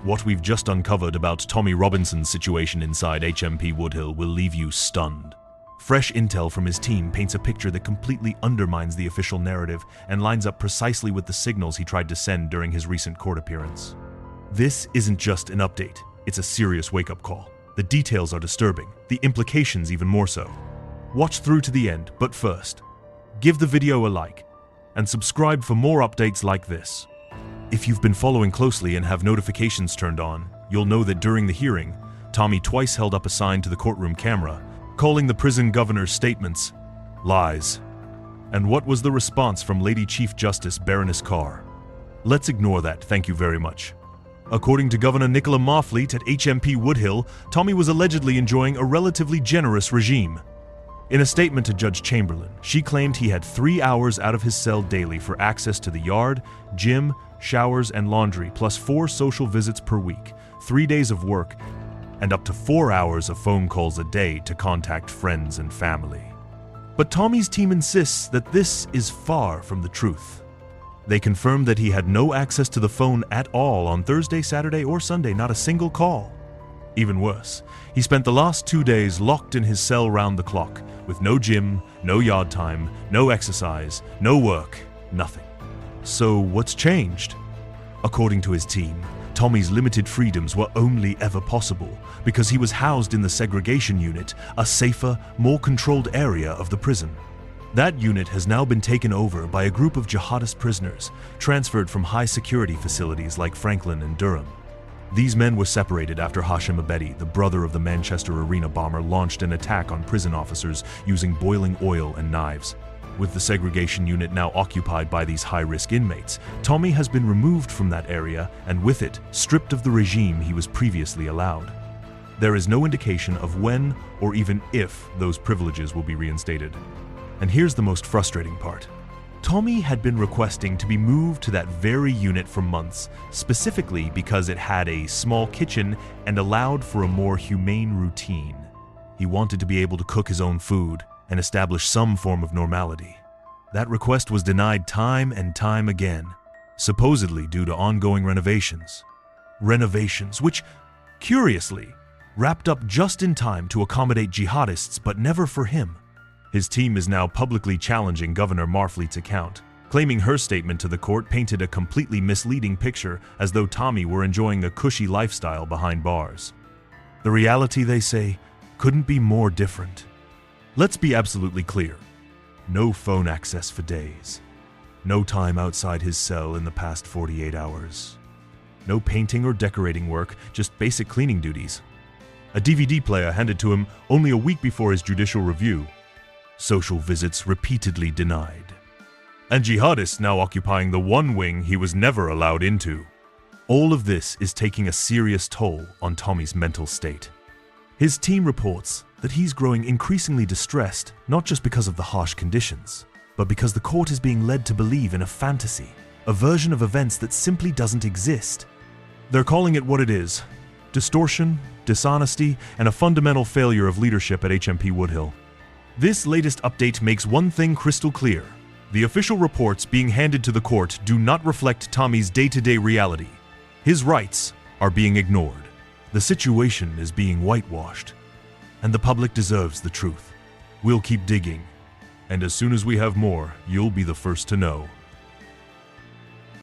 What we've just uncovered about Tommy Robinson's situation inside HMP Woodhill will leave you stunned. Fresh intel from his team paints a picture that completely undermines the official narrative and lines up precisely with the signals he tried to send during his recent court appearance. This isn't just an update, it's a serious wake-up call. The details are disturbing, the implications even more so. Watch through to the end, but first, give the video a like and subscribe for more updates like this. If you've been following closely and have notifications turned on, you'll know that during the hearing, Tommy twice held up a sign to the courtroom camera, calling the prison governor's statements lies. And what was the response from Lady Chief Justice Baroness Carr? Let's ignore that, thank you very much. According to Governor Nicola Marfleet at HMP Woodhill, Tommy was allegedly enjoying a relatively generous regime. In a statement to Judge Chamberlain, she claimed he had 3 hours out of his cell daily for access to the yard, gym, showers, and laundry, plus 4 social visits per week, 3 days of work, and up to 4 hours of phone calls a day to contact friends and family. But Tommy's team insists that this is far from the truth. They confirmed that he had no access to the phone at all on Thursday, Saturday, or Sunday, not a single call. Even worse, he spent the last 2 days locked in his cell round the clock, with no gym, no yard time, no exercise, no work, nothing. So what's changed? According to his team, Tommy's limited freedoms were only ever possible because he was housed in the segregation unit, a safer, more controlled area of the prison. That unit has now been taken over by a group of jihadist prisoners transferred from high-security facilities like Franklin and Durham. These men were separated after Hashim Abedi, the brother of the Manchester Arena bomber, launched an attack on prison officers using boiling oil and knives. With the segregation unit now occupied by these high-risk inmates, Tommy has been removed from that area and with it, stripped of the regime he was previously allowed. There is no indication of when or even if those privileges will be reinstated. And here's the most frustrating part. Tommy had been requesting to be moved to that very unit for months, specifically because it had a small kitchen and allowed for a more humane routine. He wanted to be able to cook his own food and establish some form of normality. That request was denied time and time again, supposedly due to ongoing renovations. Renovations which, curiously, wrapped up just in time to accommodate jihadists, but never for him. His team is now publicly challenging Governor Marfleet's account, claiming her statement to the court painted a completely misleading picture as though Tommy were enjoying a cushy lifestyle behind bars. The reality, they say, couldn't be more different. Let's be absolutely clear. No phone access for days. No time outside his cell in the past 48 hours. No painting or decorating work, just basic cleaning duties. A DVD player handed to him only a week before his judicial review. Social visits repeatedly denied. And jihadists now occupying the one wing he was never allowed into. All of this is taking a serious toll on Tommy's mental state. His team reports that he's growing increasingly distressed, not just because of the harsh conditions, but because the court is being led to believe in a fantasy, a version of events that simply doesn't exist. They're calling it what it is: distortion, dishonesty, and a fundamental failure of leadership at HMP Woodhill. This latest update makes one thing crystal clear. The official reports being handed to the court do not reflect Tommy's day-to-day reality. His rights are being ignored. The situation is being whitewashed. And the public deserves the truth. We'll keep digging. And as soon as we have more, you'll be the first to know.